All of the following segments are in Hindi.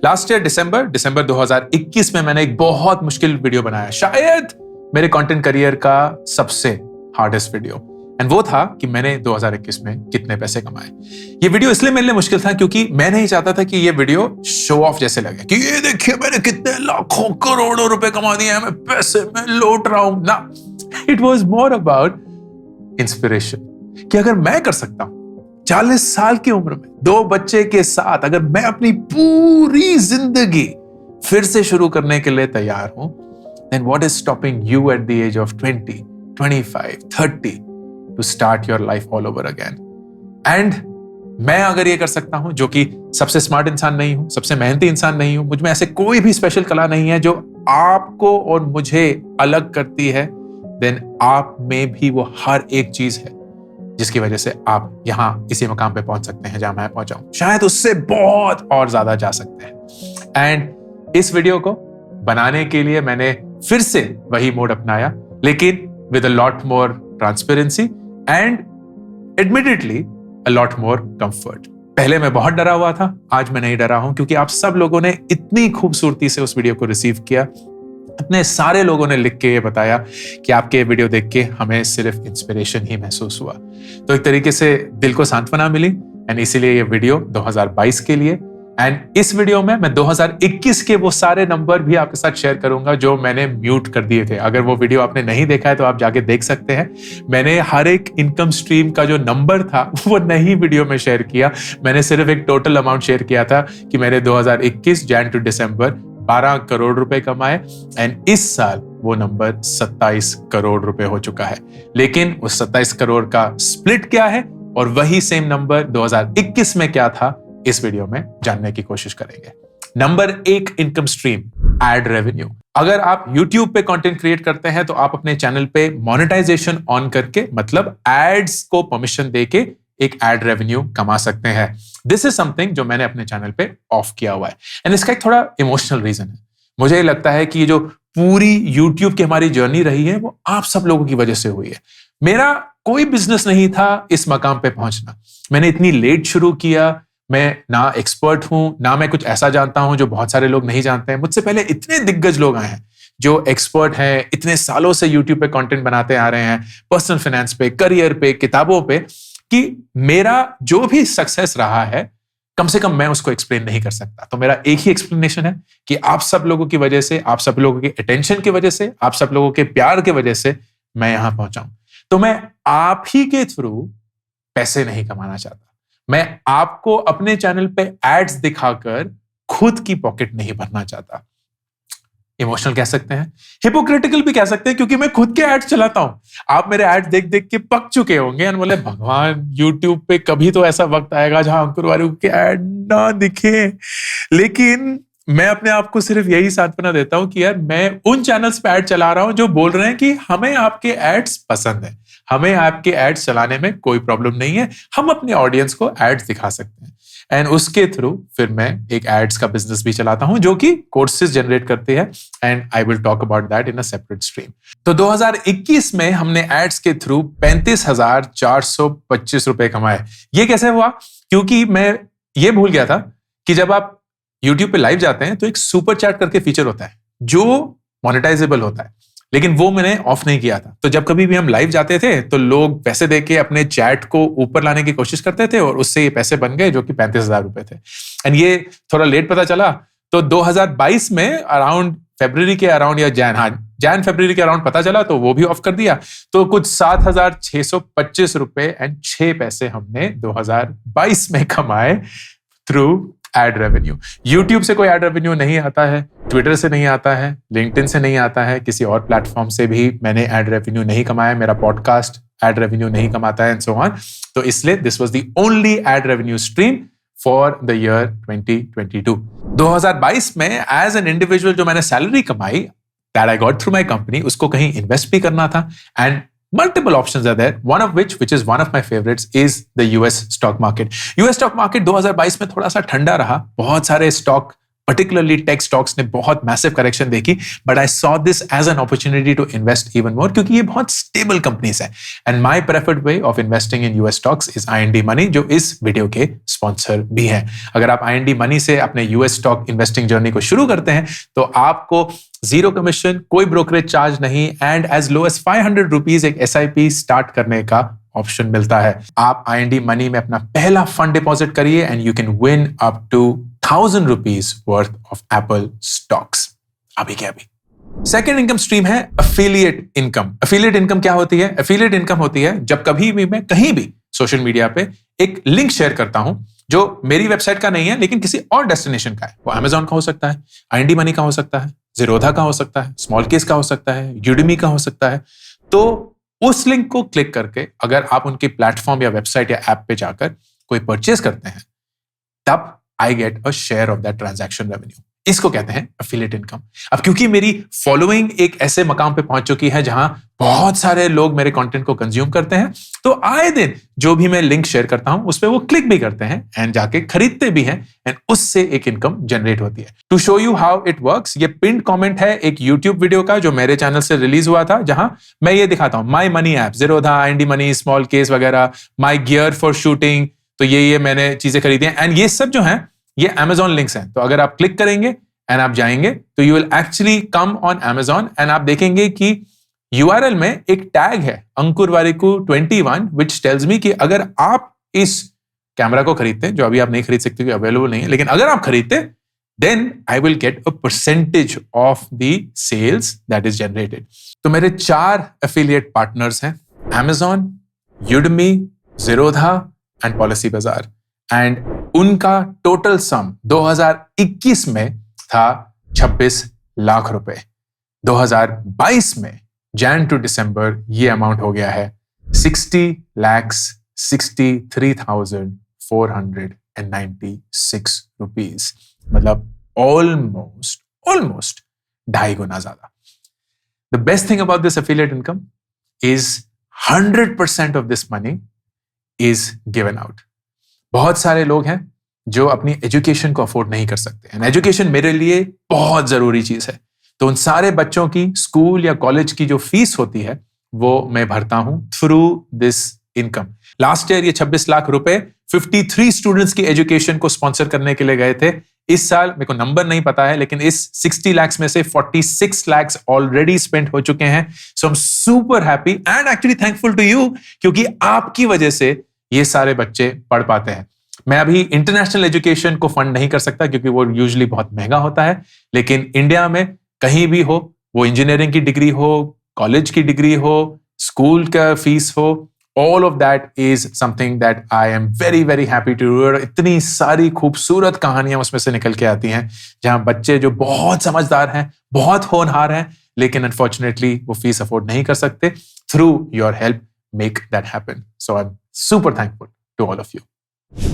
लास्ट ईयर दिसंबर 2021 में मैंने एक बहुत मुश्किल वीडियो बनाया, शायद मेरे कंटेंट करियर का सबसे हार्डेस्ट वीडियो, एंड वो था कि मैंने 2021 में कितने पैसे कमाए। ये वीडियो इसलिए मेरे लिए मुश्किल था क्योंकि मैं नहीं चाहता था कि ये वीडियो शो ऑफ जैसे लगे कि ये देखिए मैंने कितने लाखों करोड़ों रुपए कमा दिए हैं, मैं पैसे में लौट रहा हूं ना। It was more about inspiration कि अगर मैं कर सकता हूं 40 साल की उम्र में 2 बच्चे के साथ, अगर मैं अपनी पूरी जिंदगी फिर से शुरू करने के लिए तैयार हूं, then what is stopping you at the age of 20, 25, 30 to start your life all over again? And मैं अगर ये कर सकता हूं, जो कि सबसे स्मार्ट इंसान नहीं हूं, सबसे मेहनती इंसान नहीं हूं, मुझ में ऐसे कोई भी स्पेशल कला नहीं है जो आपको और मुझे अलग करती है, then आप में भी वो हर एक चीज है जिसकी वजह से आप यहां इसी मकाम पे पहुंच सकते हैं जहां मैं पहुंचा हूं, शायद उससे बहुत और ज्यादा जा सकते हैं। एंड इस वीडियो को बनाने के लिए मैंने फिर से वही मोड अपनाया, लेकिन with a lot more transparency and admittedly a lot more comfort. पहले मैं बहुत डरा हुआ था, आज मैं नहीं डरा हूं, क्योंकि आप सब लोगों ने इतनी खूबसूरती से उस वीडियो को रिसीव किया। इतने सारे लोगों ने लिख के ये बताया कि आपके वीडियो देख के हमें सिर्फ इंस्पिरेशन ही महसूस हुआ। तो एक तरीके से दिल को सांत्वना मिली, एंड इसीलिए ये वीडियो 2022 के लिए। एंड इस वीडियो में मैं 2021 के वो सारे नंबर भी आपके साथ शेयर करूंगा जो मैंने म्यूट कर दिए थे। अगर वो वीडियो आपने नहीं देखा है तो आप जाके देख सकते हैं। मैंने हर एक इनकम स्ट्रीम का जो नंबर था वो नहीं वीडियो में शेयर किया, मैंने सिर्फ एक टोटल अमाउंट शेयर किया था कि मैंने 2021 जैन टू दिसंबर 12 करोड़ रुपए कमाए, एंड इस साल वो नंबर 27 करोड़ रुपए हो चुका है। लेकिन उस 27 करोड़ का स्प्लिट क्या है और वही सेम नंबर 2021 में क्या था, इस वीडियो में जानने की कोशिश करेंगे। Number 1 income stream, ad revenue. अगर आप YouTube पे कंटेंट क्रिएट करते हैं तो आप अपने चैनल पे मोनेटाइजेशन ऑन करके, मतलब एड्स को परमिशन देके एक एड रेवेन्यू कमा सकते हैं। दिस इज समथिंग जो मैंने अपने चैनल पे ऑफ किया हुआ है, एंड इसका एक थोड़ा इमोशनल रीजन है। मुझे लगता है कि ये जो पूरी YouTube की हमारी जर्नी रही है वो आप सब लोगों की वजह से हुई है। मेरा कोई बिजनेस नहीं था इस मकाम पे पहुंचना, मैंने इतनी लेट शुरू किया। मैं ना एक्सपर्ट हूं, ना मैं कुछ ऐसा जानता हूं जो बहुत सारे लोग नहीं जानते हैं। मुझसे पहले इतने दिग्गज लोग आए हैं जो एक्सपर्ट हैं, इतने सालों से YouTube पे कंटेंट बनाते आ रहे हैं, पर्सनल फाइनेंस पे, करियर पे, किताबों पे, कि मेरा जो भी सक्सेस रहा है कम से कम मैं उसको एक्सप्लेन नहीं कर सकता। तो मेरा एक ही एक्सप्लेनेशन है कि आप सब लोगों की वजह से, आप सब लोगों के अटेंशन की वजह से, आप सब लोगों के प्यार की वजह से मैं यहां पहुंचा हूं। तो मैं आप ही के थ्रू पैसे नहीं कमाना चाहता, मैं आपको अपने चैनल पे एड्स दिखाकर खुद की पॉकेट नहीं भरना चाहता। इमोशनल कह सकते हैं, हिपोक्रिटिकल भी कह सकते हैं, क्योंकि मैं खुद के एड्स चलाता हूं। आप मेरे एड्स देख देख के पक चुके होंगे और बोले भगवान, YouTube पे कभी तो ऐसा वक्त आएगा जहां अंकुर वारिक के एड ना दिखे। लेकिन मैं अपने आप को सिर्फ यही सांत्वना देता हूं कि यार मैं उन चैनल्स पे एड चला रहा हूं जो बोल रहे हैं कि हमें आपके एड्स पसंद है, हमें आपके एड्स चलाने में कोई प्रॉब्लम नहीं है, हम अपने ऑडियंस को एड्स दिखा सकते हैं। एंड उसके थ्रू फिर मैं एक एड्स का बिजनेस भी चलाता हूं जो कि कोर्सेज जनरेट करते हैं, and I will talk about that in a separate stream. तो 2021 में हमने एड्स के थ्रू 35,425 रुपए कमाए। ये कैसे हुआ? क्योंकि मैं ये भूल गया था कि जब आप YouTube पे लाइव जाते हैं तो एक सुपर चैट करके फीचर होता है जो मोनेटाइजेबल होता है, लेकिन वो मैंने ऑफ नहीं किया था। तो जब कभी भी हम लाइव जाते थे तो लोग पैसे देके अपने चैट को ऊपर लाने की कोशिश करते थे और उससे ये पैसे बन गए जो कि 35,000 रुपए थे। एंड ये थोड़ा लेट पता चला, तो 2022 में अराउंड फरवरी के अराउंड या जैन फरवरी के अराउंड पता चला, तो वो भी ऑफ कर दिया। तो कुछ 7,625 रुपए एंड 6 पैसे हमने 2022 में कमाए थ्रू एड रेवेन्यू। YouTube से कोई एड रेवेन्यू नहीं आता है, ट्विटर से नहीं आता है, लिंक्डइन से नहीं आता है, किसी और प्लेटफॉर्म से भी मैंने एड रेवेन्यू नहीं कमाया, मेरा पॉडकास्ट एड रेवेन्यू नहीं कमाता है, एंड सो ऑन। तो इसलिए this was the only ad revenue stream for the year 2022। 2022 में एज एन इंडिविजुअल जो मैंने सैलरी कमाई, that I got through my company, उसको कहीं इन्वेस्ट भी करना था, and multiple options are there, one of which is one of my favorites, is the US stock market. US stock market 2022 में थोड़ा सा ठंडा रहा, बहुत सारे स्टॉक particularly tech stocks ने बहुत massive correction देखी, but I saw this as an opportunity to invest even more क्योंकि ये बहुत stable companies है. And my preferred way of investing in US stocks is IND Money, जो इस वीडियो के स्पॉन्सर भी हैं. अगर आप IND Money से अपने US स्टॉक इन्वेस्टिंग जर्नी को शुरू करते हैं तो आपको जीरो कमीशन, कोई ब्रोकरेज चार्ज नहीं and as low as 500 rupees एक SIP स्टार्ट करने का ऑप्शन मिलता है. आप IND Money में अपना पहला फंड डिपॉजिट करिए and you can win up to 1000 rupees worth of Apple stocks अभी के अभी. सेकेंड इनकम स्ट्रीम है एफिलिएट इनकम. एफिलिएट इनकम क्या होती है? एफिलिएट इनकम होती है जब कभी भी मैं कहीं भी सोशल मीडिया पे एक लिंक शेयर करता हूं जो मेरी वेबसाइट का नहीं है लेकिन किसी और डेस्टिनेशन का है. वो Amazon का हो सकता है, IND Money का हो सकता है, Zerodha का हो सकता है, स्मॉल केस का हो सकता है, Udemy का हो सकता है. तो उस लिंक को क्लिक करके अगर आप उनके प्लेटफॉर्म या वेबसाइट या ऐप पे जाकर कोई परचेज करते हैं तब I get a share of that transaction revenue. इसको कहते हैं एफिलिएट इनकम. अब क्योंकि मेरी फॉलोइंग एक ऐसे मकाम पे पहुंच चुकी है जहां बहुत सारे लोग मेरे कंटेंट को कंज्यूम करते हैं तो आए दिन जो भी मैं लिंक शेयर करता हूं उस पे वो क्लिक भी करते हैं एंड जाके खरीदते भी हैं एंड उससे एक इनकम जनरेट होती है. To show you how it works, ये पिन्ड कमेंट है एक यूट्यूब वीडियो का जो मेरे चैनल से रिलीज हुआ था जहां मैं ये दिखाता हूं my money app, Zerodha, IND Money, small case वगैरह, माई गियर फॉर शूटिंग. तो ये मैंने चीजें खरीदी हैं एंड ये सब जो है ये Amazon लिंक्स हैं. तो अगर आप क्लिक करेंगे एंड आप जाएंगे तो you will actually come on Amazon and आप देखेंगे कि URL में एक टैग है अंकुर वारिकू 21 विच टेल्स मी कि अगर आप इस कैमरा को खरीदते हैं जो अभी आप नहीं खरीद सकते क्योंकि अवेलेबल नहीं है, लेकिन अगर आप खरीदते then I will get a percentage of the sales that is generated. तो मेरे 4 एफिलिएट पार्टनर्स हैं, Amazon, Udemy, Zerodha and Policy Bazaar. And उनका टोटल सम 2021 में था 26 लाख रुपए. 2022 में जैन टू दिसंबर ये अमाउंट हो गया है 60,63,496 रुपीज. मतलब ऑलमोस्ट 2.5 गुना ज्यादा. The best thing about this affiliate income is 100% of this money is given out. बहुत सारे लोग हैं जो अपनी एजुकेशन को अफोर्ड नहीं कर सकते एंड एजुकेशन मेरे लिए बहुत जरूरी चीज है. तो उन सारे बच्चों की स्कूल या कॉलेज की जो फीस होती है वो मैं भरता हूं through this income. Last year ये 26 लाख रुपए 53 स्टूडेंट्स की एजुकेशन को स्पॉन्सर करने के लिए गए थे. इस साल मेरे को नंबर नहीं पता है लेकिन इस 60 लाख में से 46 लाख ऑलरेडी स्पेंड हो चुके हैं. So I am super happy and actually thankful to you क्योंकि आपकी वजह से ये सारे बच्चे पढ़ पाते हैं. मैं अभी इंटरनेशनल एजुकेशन को फंड नहीं कर सकता क्योंकि वो यूजुअली बहुत महंगा होता है, लेकिन इंडिया में कहीं भी हो, वो इंजीनियरिंग की डिग्री हो, कॉलेज की डिग्री हो, स्कूल का फीस हो, all of that is something that I am very very happy to do. इतनी सारी खूबसूरत कहानियां उसमें से निकल के आती हैं जहां बच्चे जो बहुत समझदार हैं, बहुत होनहार हैं, लेकिन अनफॉर्चुनेटली वो फीस अफोर्ड नहीं कर सकते. Through your help make that happen. So I am super thankful to all of you.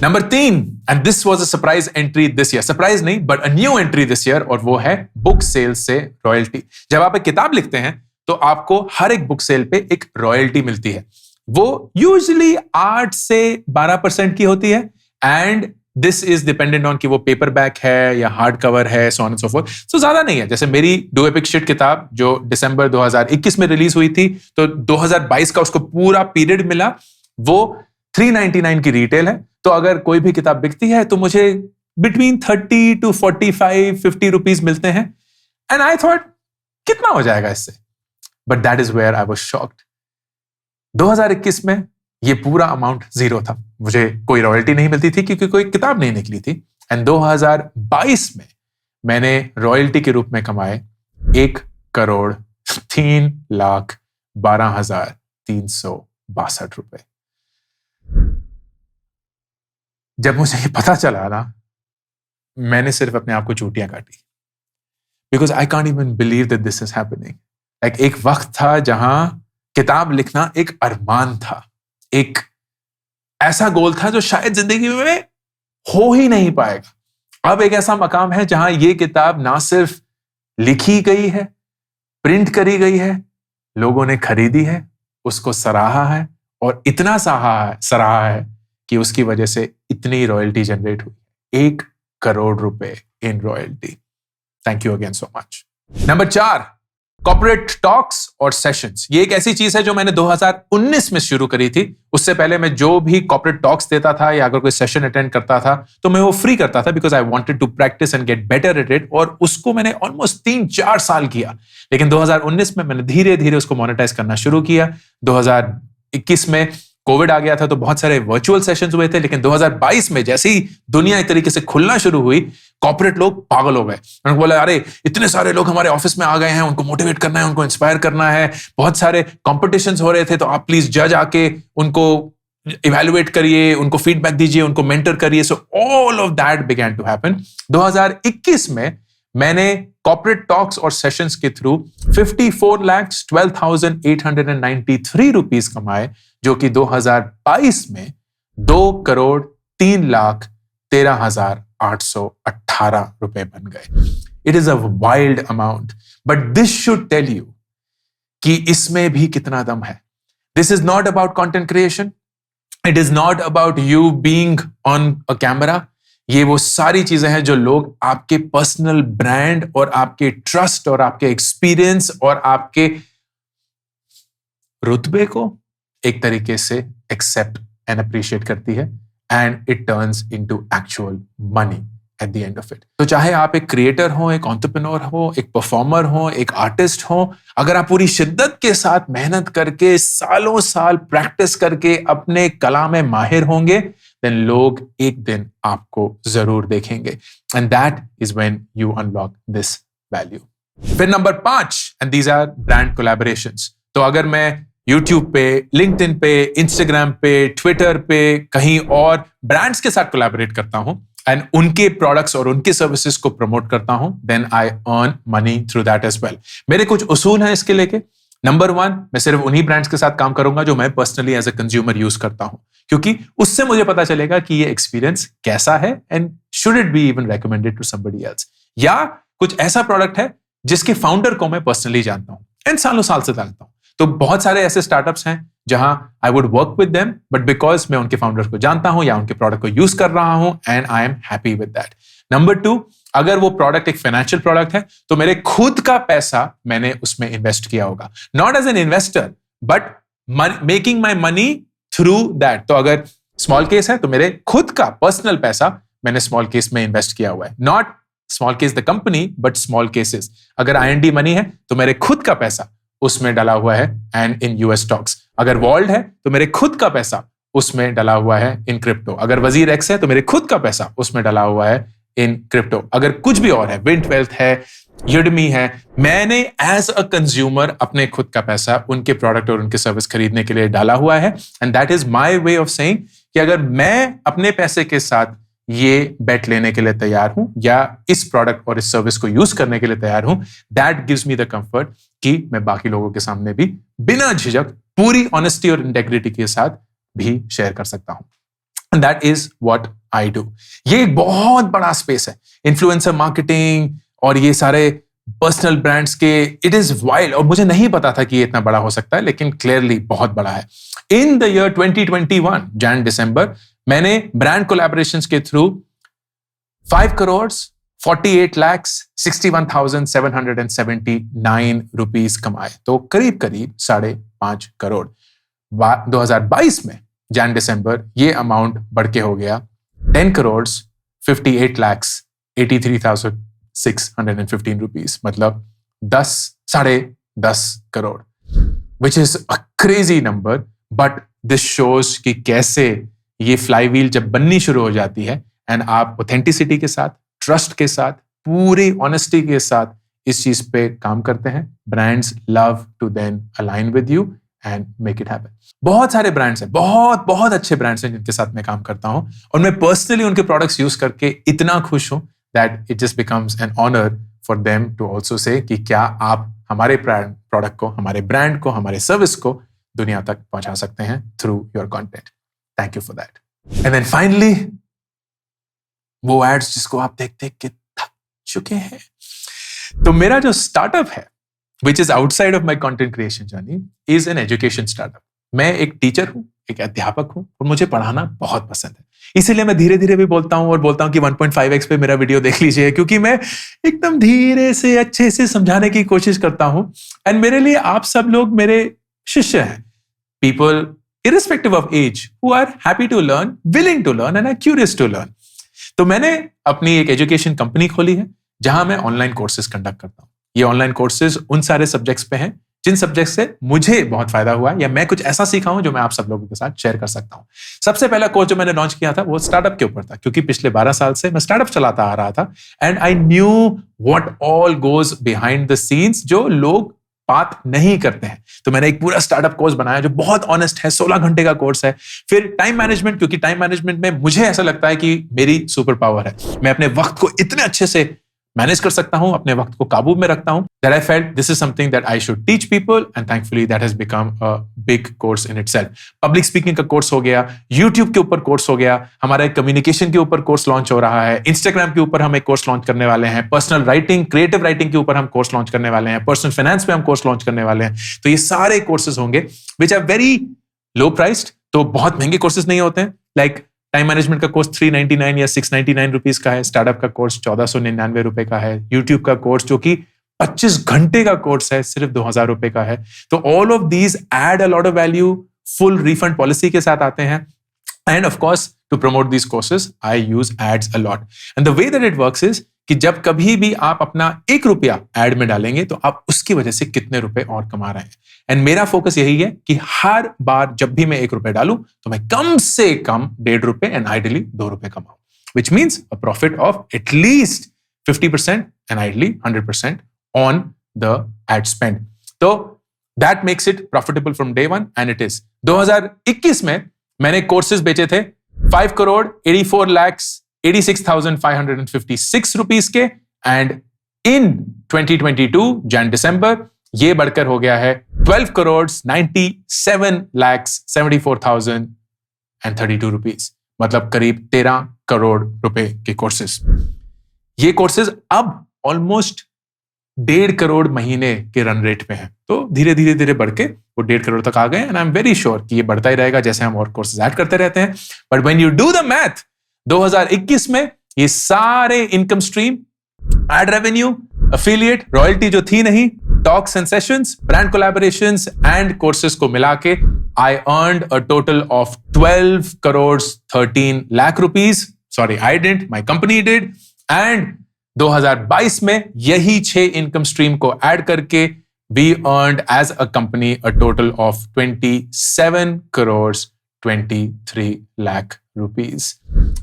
Number 3, and this was a surprise entry this year. Surprise नहीं but a new entry this year, और वो है बुक सेल से रॉयल्टी. जब आप एक किताब लिखते हैं तो आपको हर एक बुक सेल पे एक रॉयल्टी मिलती है. वो यूजुअली 8 से 12% की होती है and this is dependent on कि वो पेपर बैक है या हार्ड कवर है, so on and so forth. So ज्यादा नहीं है. जैसे मेरी डू एपिक शिट किताब जो दिसंबर 2021 में रिलीज हुई थी तो 2022 का उसको पूरा पीरियड मिला. वो 399 की रिटेल है. तो अगर कोई भी किताब बिकती है तो मुझे बिटवीन 30 to 45-50 रुपीज मिलते हैं. एंड आई थॉट कितना हो जाएगा इससे, but that is where I was shocked. 2021 में ये पूरा अमाउंट जीरो था. मुझे कोई रॉयल्टी नहीं मिलती थी क्योंकि कोई किताब नहीं निकली थी. एंड 2022 में मैंने रॉयल्टी के रूप में कमाए 1,03,12,362 रुपए. जब मुझे ये पता चला ना, मैंने सिर्फ अपने आप को चूटियां काटी. Because I can't even believe that this is happening. Like एक वक्त था जहां किताब लिखना एक अरमान था, एक ऐसा गोल था जो शायद जिंदगी में हो ही नहीं पाएगा. अब एक ऐसा मकाम है जहां ये किताब ना सिर्फ लिखी गई है, प्रिंट करी गई है, लोगों ने खरीदी है, उसको सराहा है और इतना सराहा है कि उसकी वजह से इतनी रॉयल्टी जनरेट हुई. 1 करोड़ रुपए in royalty. Thank you again so much. Number 4, corporate talks और सेशंस। ये एक ऐसी चीज है जो मैंने 2019 में शुरू करी थी। उससे पहले मैं जो भी कॉर्पोरेट टॉक्स देता था या अगर कोई सेशन अटेंड करता था तो मैं वो फ्री करता था, because I wanted to practice and get better at it. और उसको मैंने ऑलमोस्ट 3-4 साल किया। लेकिन 2019 में मैंने धीरे धीरे उसको मोनेटाइज करना शुरू किया। 2021 में कोविड आ गया था तो बहुत सारे वर्चुअल सेशंस हुए थे। लेकिन 2022 में जैसे ही दुनिया एक तरीके से खुलना शुरू हुई, कॉर्पोरेट लोग पागल हो गए। उन्होंने बोला, अरे इतने सारे लोग हमारे ऑफिस में आ गए हैं, उनको मोटिवेट करना है, उनको इंस्पायर करना है, बहुत सारे कॉम्पिटिशंस हो रहे थे, तो आप प्लीज जज आके उनको इवैल्यूएट करिए, उनको फीडबैक दीजिए, उनको मेंटर करिए। So all of that began to happen. 2021 में मैंने कॉर्पोरेट टॉक्स और सेशंस के थ्रू 54,12,893 रुपीस कमाए, जो कि 2022 में 2,03,13,818 रुपए बन गए। It is a wild amount, but this should tell you कि इसमें भी कितना दम है। This is not about content creation, it is not about you being on a camera. ये वो सारी चीजें हैं जो लोग आपके पर्सनल ब्रांड और आपके ट्रस्ट और आपके एक्सपीरियंस और आपके रुतबे को एक तरीके से एक्सेप्ट एंड अप्रिशिएट करती है, and it turns into actual money at the end of it. तो चाहे आप एक क्रिएटर हो, एक एंटरप्रेन्योर हो, एक परफॉर्मर हो, एक आर्टिस्ट हो, अगर आप पूरी शिद्दत के साथ मेहनत करके सालों साल प्रैक्टिस करके अपने कला में माहिर होंगे, then लोग एक दिन आपको जरूर देखेंगे, and that is when you unlock this value. फिर number 5, and these are brand collaborations. तो अगर मैं YouTube पे, LinkedIn पे, Instagram पे, Twitter पे, कहीं और ब्रांड्स के साथ कोलैबोरेट करता हूं एंड उनके प्रोडक्ट्स और उनके सर्विसेज को प्रमोट करता हूं, then I earn money through that as well. मेरे कुछ उसूल हैं इसके लेके। नंबर 1, मैं सिर्फ उन्हीं ब्रांड्स के साथ काम करूंगा जो मैं personally as a consumer use करता हूं, क्योंकि उससे मुझे पता चलेगा कि ये एक्सपीरियंस कैसा है and should it be even recommended to somebody else. या कुछ ऐसा प्रोडक्ट है जिसके फाउंडर को मैं पर्सनली जानता हूं एंड सालों साल से जानता हूं। तो बहुत सारे ऐसे स्टार्टअप्स हैं जहां I would work with them, but because मैं उनके फाउंडर को जानता हूं या उनके प्रोडक्ट को यूज कर रहा हूं, and I am happy with that. Number 2, अगर वो प्रोडक्ट एक फाइनेंशियल प्रोडक्ट है तो मेरे खुद का पैसा मैंने उसमें इन्वेस्ट किया होगा, not as an investor but making my money through that. तो अगर स्मॉल केस है तो मेरे खुद का पर्सनल पैसा मैंने स्मॉल केस में इन्वेस्ट किया हुआ है, not small case the company but small cases. अगर IND मनी है तो मेरे खुद का पैसा उसमें डला हुआ है एंड इन US स्टॉक्स। अगर वॉल्ड है तो मेरे खुद का पैसा उसमें डला हुआ है इन क्रिप्टो। अगर वजीर एक्स है तो मेरे खुद का पैसा उसमें डला हुआ है इन क्रिप्टो। अगर कुछ भी और है, विंट वेल्थ है, यूडमी है, मैंने एज अ कंज्यूमर अपने खुद का पैसा उनके प्रोडक्ट और उनके सर्विस खरीदने के लिए डाला हुआ है, and that is my way of saying कि अगर मैं अपने पैसे के साथ ये बेट लेने के लिए तैयार हूं या इस प्रोडक्ट और इस सर्विस को यूज करने के लिए तैयार हूं, that gives me the comfort कि मैं बाकी लोगों के सामने भी बिना झिझक पूरी ऑनेस्टी और इंटेग्रिटी के साथ भी शेयर कर सकता हूं। That is what I do. ये एक बहुत बड़ा स्पेस है, इन्फ्लुएंसर मार्केटिंग और ये सारे पर्सनल ब्रांड्स के। इट इज वाइल्ड, और मुझे नहीं पता था कि ये इतना बड़ा हो सकता है, लेकिन क्लियरली बहुत बड़ा है। इन द ईयर 2021 Jan-December मैंने ब्रांड कोलैबोरेशंस के थ्रू 5,48,61,779 रुपीस कमाए, तो करीब करीब 5.5 करोड़। 2022 में Jan-December ये अमाउंट बढ़ के हो गया 10,58,83,615 रुपीस, मतलब 10.5 crore, which is a crazy number. But this shows कि कैसे ये फ्लाईव्हील जब बननी शुरू हो जाती है एंड आप ऑथेंटिसिटी के साथ, ट्रस्ट के साथ, पूरी ऑनेस्टी के साथ इस चीज पे काम करते हैं, brands love to then align with you and make it happen. बहुत सारे ब्रांड्स हैं, बहुत बहुत अच्छे ब्रांड्स हैं जिनके साथ मैं काम करता हूं, और मैं पर्सनली उनके प्रोडक्ट्स यूज करके इतना खुश हूं that it just becomes an honour for them to also say कि क्या आप हमारे प्रोडक्ट को, हमारे ब्रांड को, हमारे सर्विस को दुनिया तक पहुंचा सकते हैं through your content. Thank you for that. And then finally वो एड्स जिसको आप देख देख के थक चुके हैं। तो मेरा जो स्टार्टअप है which is outside of my content creation journey is an education startup. मैं एक टीचर हूं, एक अध्यापक हूं, और मुझे पढ़ाना बहुत पसंद है। इसीलिए मैं धीरे धीरे भी बोलता हूं और बोलता हूं कि 1.5x पे मेरा वीडियो देख लीजिए, क्योंकि मैं एकदम धीरे से अच्छे से समझाने की कोशिश करता हूं। एंड मेरे लिए आप सब लोग मेरे शिष्य हैं, people irrespective of age who are happy to learn, willing to learn and are curious to learn। तो मैंने अपनी एक एजुकेशन कंपनी खोली है जहां मैं ऑनलाइन कोर्सेज कंडक्ट करता हूं। ये ऑनलाइन कोर्सेज उन सारे सब्जेक्ट्स पे हैं जिन सब्जेक्ट से मुझे बहुत फायदा हुआ है या मैं कुछ ऐसा सीखा हूं जो मैं आप सब लोगों के साथ शेयर कर सकता हूं। सबसे पहला कोर्स जो मैंने लॉन्च किया था वो स्टार्टअप के ऊपर था, क्योंकि पिछले 12 साल से मैं स्टार्टअप चलाता आ रहा था and I knew what all goes behind the scenes जो लोग बात नहीं करते हैं। तो मैंने एक पूरा स्टार्टअप कोर्स बनाया जो बहुत ऑनेस्ट है, 16 घंटे का कोर्स है। फिर टाइम मैनेजमेंट, क्योंकि टाइम मैनेजमेंट में मुझे ऐसा लगता है कि मेरी सुपर पावर है, मैं अपने वक्त को इतने अच्छे से मैनेज कर सकता हूं, अपने वक्त को काबू में रखता हूं, that I felt this is something that I should teach people and thankfully that has become a big course in itself। Public speaking का कोर्स हो गया, YouTube के ऊपर कोर्स हो गया, हमारा कम्युनिकेशन के ऊपर कोर्स लॉन्च हो रहा है, Instagram के ऊपर हम एक कोर्स लॉन्च करने वाले हैं, पर्सनल राइटिंग, क्रिएटिव राइटिंग के ऊपर हम कोर्स लॉन्च करने वाले हैं, पर्सनल फाइनेंस पे हम कोर्स लॉन्च करने वाले हैं। तो ये सारे कोर्सेज होंगे which are very low priced, तो बहुत महंगे कोर्सेज नहीं होते हैं। लाइक टाइम मैनेजमेंट का कोर्स 399 या 699 रुपीज का है, स्टार्टअप का कोर्स 1499 रुपए का है, यूट्यूब का कोर्स जो कि 25 घंटे का कोर्स है सिर्फ 2000 रुपए का है। तो all of these add a lot of value, full refund policy के साथ आते हैं। And of course to promote these courses I use ads a lot. And the way that it works is कि जब कभी भी आप अपना 1 रुपया एड में डालेंगे तो आप उसकी वजह से कितने रुपए और कमा रहे हैं। एंड मेरा फोकस यही है कि हर बार जब भी मैं 1 रुपया डालूं तो मैं कम से कम 1.5 रुपए एंड आइडियली 2 रुपए कमाऊं, which means a profit of at least 50% and ideally 100% on the ad spend. तो that makes it profitable from day one and it is. 2021 में मैंने कोर्सेज बेचे थे 5,84,86,556 रुपीज के, एंड इन 2022 जन दिसंबर ये बढ़कर हो गया है 12,97,74,032 रुपीज, मतलब करीब 13 करोड़ रुपए के कोर्सेज। ये कोर्सेज अब ऑलमोस्ट 1.5 करोड़ महीने के रन रेट पे हैं। तो धीरे धीरे धीरे बढ़ के वो 1.5 करोड़ तक आ गए and I am very sure कि ये बढ़ता ही रहेगा जैसे हम और कोर्सेज ऐड करते रहते हैं। But when you do the math, 2021 में ये सारे income stream, ad revenue, affiliate, royalty जो थी नहीं, talks and sessions, brand collaborations and courses को मिला के I earned a total of 12 crore 13 lakh rupees. Sorry, I didn't, my company did. And 2022 में यही 6 इनकम स्ट्रीम को ऐड करके we earned as a company a total of 27 crore 23 lakh rupees,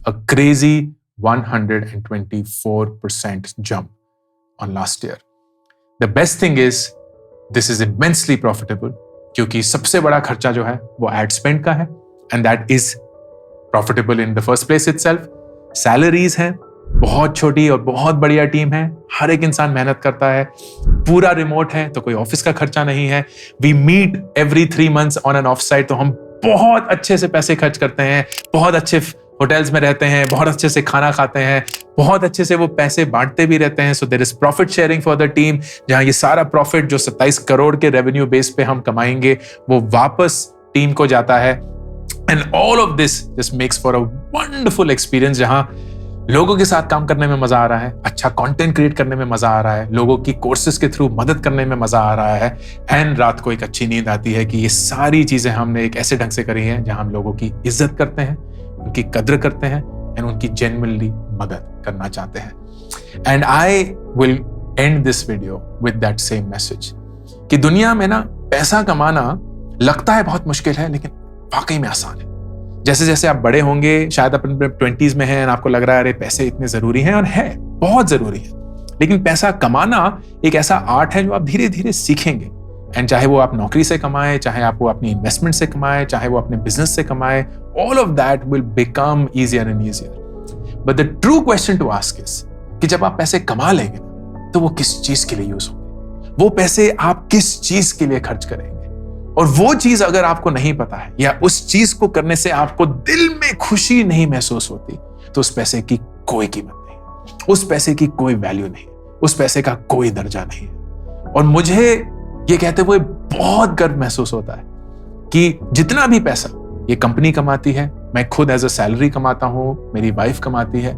a crazy 124% jump on last year. The best thing is this is immensely profitable क्योंकि सबसे बड़ा खर्चा जो है वो ad spend का है and that is profitable in the first place itself. Salaries हैं, बहुत छोटी और बहुत बढ़िया टीम है, हर एक इंसान मेहनत करता है, पूरा रिमोट है तो कोई ऑफिस का खर्चा नहीं है। We meet every 3 months on an off site, तो हम बहुत अच्छे से पैसे खर्च करते हैं, बहुत अच्छे होटल्स में रहते हैं, बहुत अच्छे से खाना खाते हैं, बहुत अच्छे से वो पैसे बांटते भी रहते हैं। So there is profit sharing for the team, जहां ये सारा प्रॉफिट जो 27 करोड़ के रेवेन्यू बेस पे हम कमाएंगे वो वापस टीम को जाता है। And all of this just makes for a wonderful experience, जहां लोगों के साथ काम करने में मजा आ रहा है, अच्छा कंटेंट क्रिएट करने में मजा आ रहा है, लोगों की कोर्सेज के थ्रू मदद करने में मजा आ रहा है, एंड रात को एक अच्छी नींद आती है कि ये सारी चीजें हमने एक ऐसे ढंग से करी हैं जहां हम लोगों की इज्जत करते हैं, उनकी कद्र करते हैं एंड उनकी जेन्युइनली मदद करना चाहते हैं। And I will and this video with that same message कि दुनिया में ना पैसा कमाना लगता है बहुत मुश्किल है, लेकिन वाकई में आसान है। जैसे जैसे आप बड़े होंगे, शायद अपने 20s में हैं, आपको लग रहा है अरे पैसे इतने जरूरी हैं, और है, बहुत जरूरी है। लेकिन पैसा कमाना एक ऐसा आर्ट है जो आप धीरे धीरे सीखेंगे। एंड चाहे वो आप नौकरी से कमाएं, चाहे आप वो अपनी इन्वेस्टमेंट से कमाएं, चाहे वो अपने बिजनेस से कमाएं, all of that will become easier and easier. But the true question to ask is कि जब आप पैसे कमा लेंगे तो वो किस चीज के लिए यूज होंगे, वो पैसे आप किस चीज के लिए खर्च करेंगे। और वो चीज अगर आपको नहीं पता है या उस चीज को करने से आपको दिल में खुशी नहीं महसूस होती, तो उस पैसे की कोई कीमत नहीं, उस पैसे की कोई वैल्यू नहीं, उस पैसे का कोई दर्जा नहीं है। और मुझे ये कहते हुए बहुत गर्व महसूस होता है कि जितना भी पैसा ये कंपनी कमाती है, मैं खुद एज अ सैलरी कमाता हूँ, मेरी वाइफ कमाती है।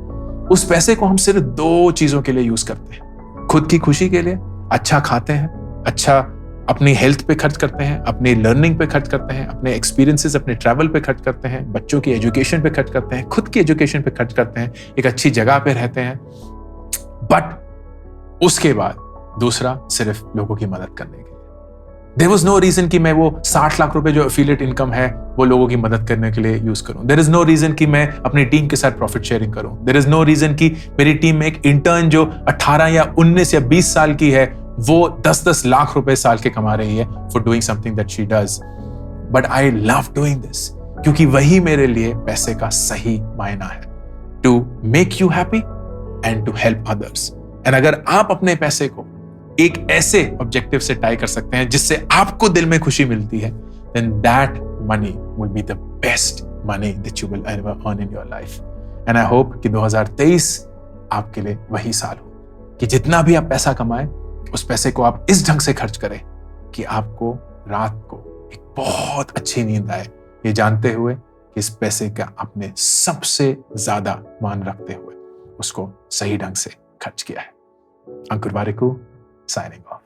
उस पैसे को हम सिर्फ 2 चीजों के लिए यूज करते हैं, खुद की खुशी के लिए, अच्छा खाते हैं, अच्छा अपनी हेल्थ पे खर्च करते हैं, अपनी लर्निंग पे खर्च करते हैं, अपने एक्सपीरियंसेस, अपने ट्रैवल पे खर्च करते हैं, बच्चों की एजुकेशन पे खर्च करते हैं, खुद की एजुकेशन पे खर्च करते हैं, एक अच्छी जगह पे रहते हैं। बट उसके बाद दूसरा सिर्फ लोगों की मदद करने के लिए। There was no reason कि मैं वो 60 लाख रुपए जो एफिलिएट इनकम है वो लोगों की मदद करने के लिए यूज करूं। There is no reason कि मैं अपनी टीम के साथ प्रॉफिट शेयरिंग करूं। There is no reason कि मेरी टीम में एक इंटर्न जो 18 या 19 या 20 साल की है वो 10-10 लाख रुपए साल के कमा रही है for doing something that she does. But I love doing this क्योंकि वही मेरे लिए पैसे का सही मायना है, to make you happy and to help others. And अगर आप अपने पैसे को एक ऐसे ऑब्जेक्टिव से टाई कर सकते हैं जिससे आपको दिल में खुशी मिलती है, then that money will be the best money that you will ever earn in your life. And I hope कि 2023 आपके लिए वही साल हो कि जितना भी आप पैसा कमाएं, उस पैसे को आप इस ढंग से खर्च करें कि आपको रात को एक बहुत अच्छी नींद आए, ये जानते हुए कि इस पैसे का आपने सबसे ज्यादा मान रखते हुए उसको सही ढंग से खर्च किया है। अंकुर वारिकू signing off.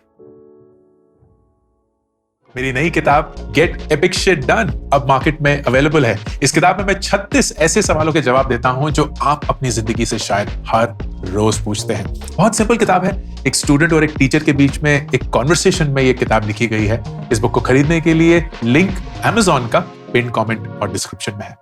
मेरी नई किताब Get Epic Shit Done अब मार्केट में अवेलेबल है। इस किताब में मैं 36 ऐसे सवालों के जवाब देता हूं जो आप अपनी जिंदगी से शायद हर रोज पूछते हैं। बहुत सिंपल किताब है, एक स्टूडेंट और एक टीचर के बीच में एक कॉन्वर्सेशन में ये किताब लिखी गई है। इस बुक को खरीदने के लिए लिंक Amazon का पिन कमेंट और डिस्क्रिप्शन में है।